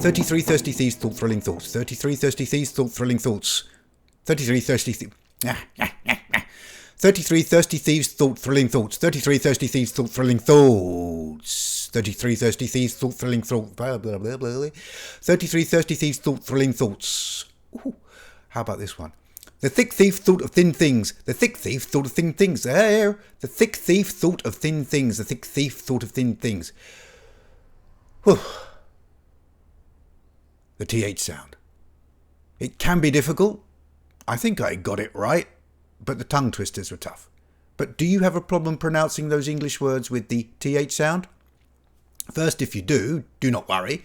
33 thirsty thieves thought thrilling thoughts. 33 thirsty thieves thought thrilling thoughts. 33 thirsty thieves. 33 thirsty thieves thought thrilling thoughts. 33 thirsty thieves thought thrilling thoughts. 33 thirsty thieves thought thrilling thoughts. Blah, blah, blah, blah. 33 thirsty thieves thought thrilling thoughts. Ooh, how about this one? The thick thief thought of thin things. The thick thief thought of thin things. There. The thick thief thought of thin things. The thick thief thought of thin things. Whew. The TH sound. It can be difficult. I think I got it right, but the tongue twisters were tough. But do you have a problem pronouncing those English words with the TH sound? First, if you do not worry.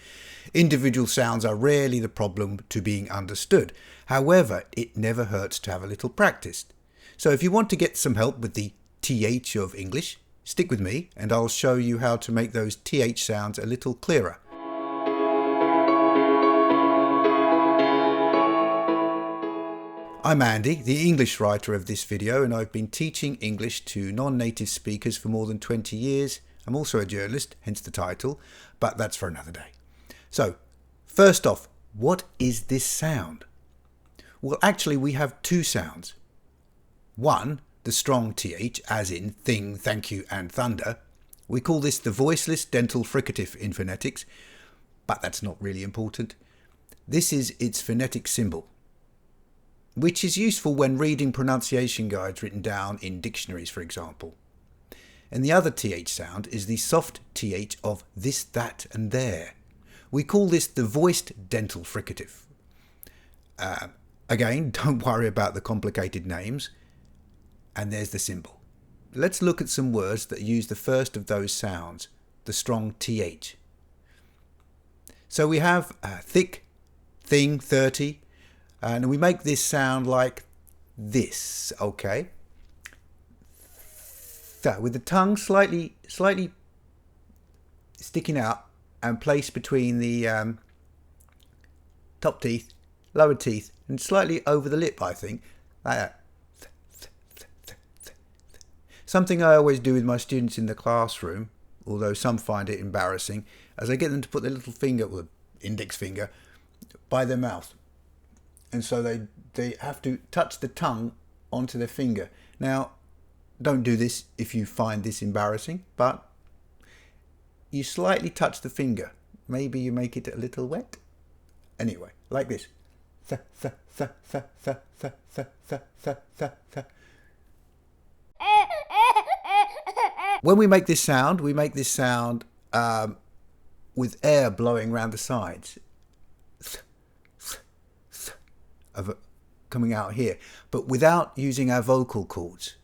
Individual sounds are rarely the problem to being understood. However, it never hurts to have a little practice. So if you want to get some help with the TH of English, stick with me and I'll show you how to make those TH sounds a little clearer. I'm Andy, the English writer of this video, and I've been teaching English to non-native speakers for more than 20 years. I'm also a journalist, hence the title, but that's for another day. So, first off, what is this sound? Well, actually we have two sounds. One, the strong TH, as in thing, thank you and thunder. We call this the voiceless dental fricative in phonetics, but that's not really important. This is its phonetic symbol, which is useful when reading pronunciation guides written down in dictionaries, for example. And the other TH sound is the soft TH of this, that and there. We call this the voiced dental fricative. Again, don't worry about the complicated names. And there's the symbol. Let's look at some words that use the first of those sounds, the strong TH. So we have thick, thing, 30. And we make this sound like this, okay? So with the tongue slightly sticking out and placed between the top teeth, lower teeth, and slightly over the lip, I think, like that. Something I always do with my students in the classroom, although some find it embarrassing, as I get them to put their little finger, or index finger, by their mouth. And so they have to touch the tongue onto their finger. Now, don't do this if you find this embarrassing, but you slightly touch the finger. Maybe you make it a little wet. Anyway, like this. When we make this sound, with air blowing around the sides. Of coming out here, but without using our vocal cords.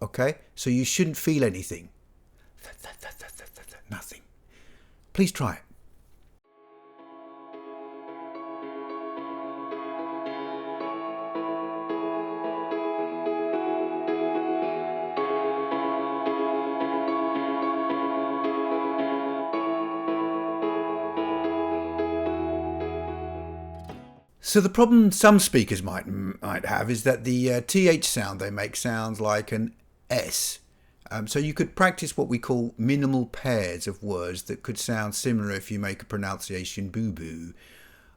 Okay, so you shouldn't feel anything. Nothing. Please try it. So the problem some speakers might have is that the TH sound they make sounds like an S. So you could practice what we call minimal pairs of words that could sound similar if you make a pronunciation boo-boo.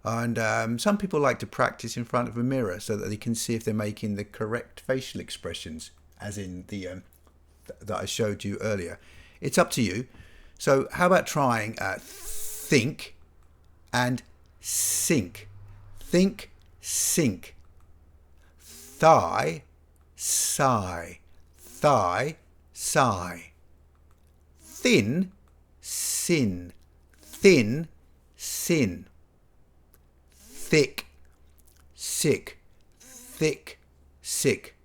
And some people like to practice in front of a mirror so that they can see if they're making the correct facial expressions, as in the that I showed you earlier. It's up to you. So how about trying think and sink? Think, sink. Thigh, sigh. Thigh, sigh. Thin, sin. Thin, sin. Thick, sick. Thick, sick.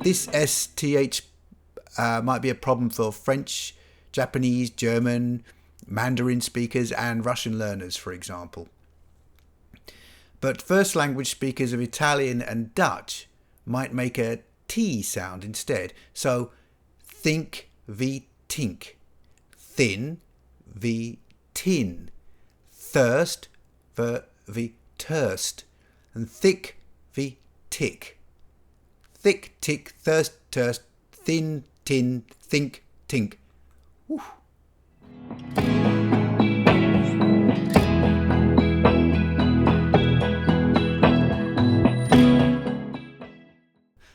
This STH might be a problem for French, Japanese, German, Mandarin speakers and Russian learners, for example. But first language speakers of Italian and Dutch might make a T sound instead. So think v tink, thin v tin, thirst v turst, and thick v tick. thick, tick, thirst, turst, thin, tin, think, tink. Whew.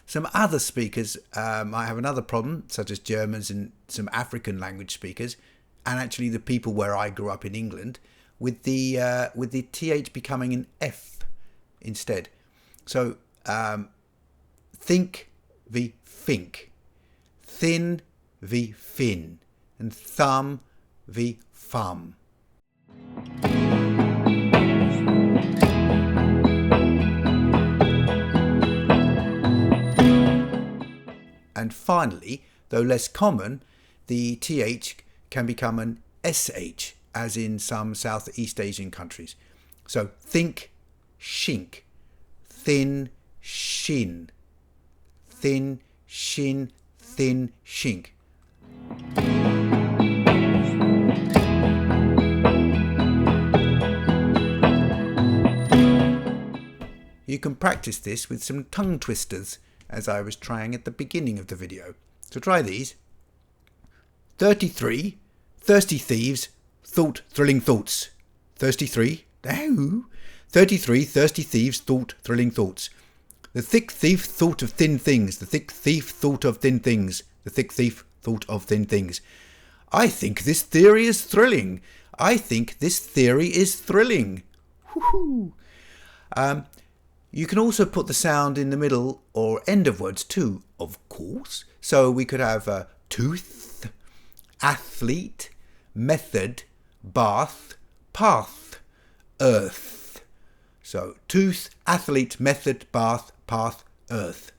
Some other speakers might have another problem, such as Germans and some African language speakers, and actually the people where I grew up in England, with the th becoming an f instead. So think v think, thin v fin, and thumb v thumb. And finally, though less common, the th can become an sh, as in some Southeast Asian countries. So think, shink, thin, shin, thin, shin, thin, shink. You can practice this with some tongue twisters, as I was trying at the beginning of the video. So try these. 33 thirsty thieves thought thrilling thoughts. 33 thirsty thieves thought thrilling thoughts. The thick thief thought of thin things. The thick thief thought of thin things. The thick thief thought of thin things. I think this theory is thrilling. I think this theory is thrilling. Woohoo! You can also put the sound in the middle or end of words too, of course. So we could have tooth, athlete, method, bath, path, earth. So tooth, athlete, method, bath, path, earth.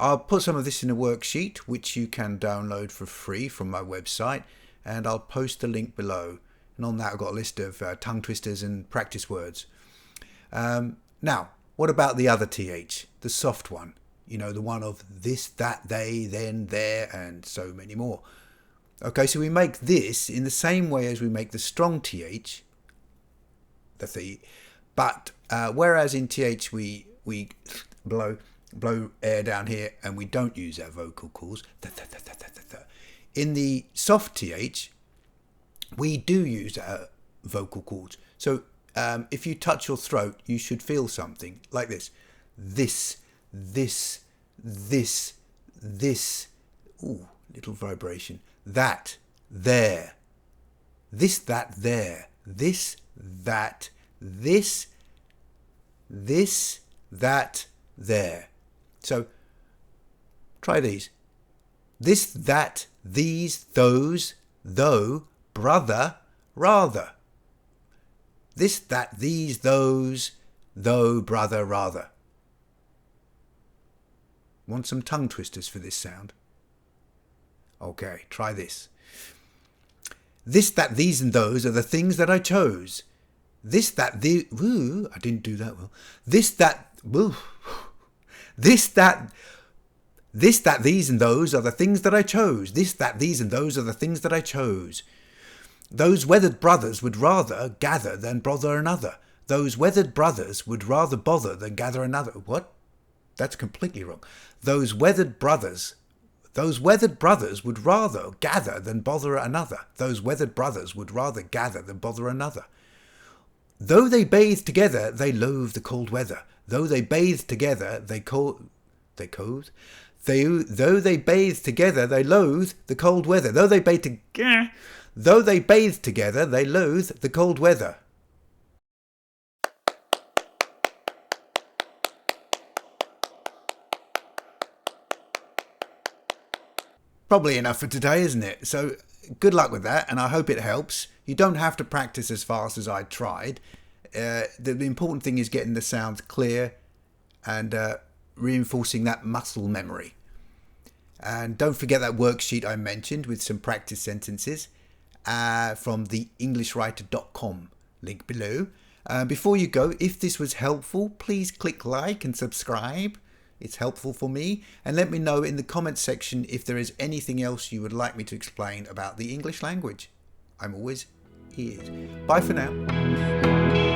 I'll put some of this in a worksheet which you can download for free from my website, and I'll post the link below. And on that I've got a list of tongue twisters and practice words. Now, what about the other th, the soft one? You know, the one of this, that, they, then, there, and so many more. Okay, so we make this in the same way as we make the strong th, but whereas in th we blow air down here and we don't use our vocal cords. In the soft th, we do use our vocal cords. So if you touch your throat, you should feel something like this. This. Ooh, little vibration. That, there. This, that, there. This, that, this, that, there. So, try these. This, that, these, those, though, brother, rather. This, that, these, those, though, brother, rather. Want some tongue twisters for this sound? Okay, try this. This, that, these, and those are the things that I chose. This, that, the... Ooh, I didn't do that well. This, that... Ooh. This, that, these, and those are the things that I chose. This, that, these, and those are the things that I chose. Those weathered brothers would rather gather than bother another. Those weathered brothers would rather bother than gather another. What? That's completely wrong. Those weathered brothers would rather gather than bother another. Those weathered brothers would rather gather than bother another. Though they bathe together, they loathe the cold weather. Though they bathe together, though they bathe together, they loathe the cold weather. Though they bathe together, they loathe the cold weather. Probably enough for today, isn't it? So good luck with that, and I hope it helps. You don't have to practice as fast as I tried. The important thing is getting the sounds clear and reinforcing that muscle memory. And don't forget that worksheet I mentioned with some practice sentences from the EnglishWriter.com, link below. Before you go, if this was helpful, please click like and subscribe. It's helpful for me. And let me know in the comments section if there is anything else you would like me to explain about the English language. I'm always he is. Bye for now.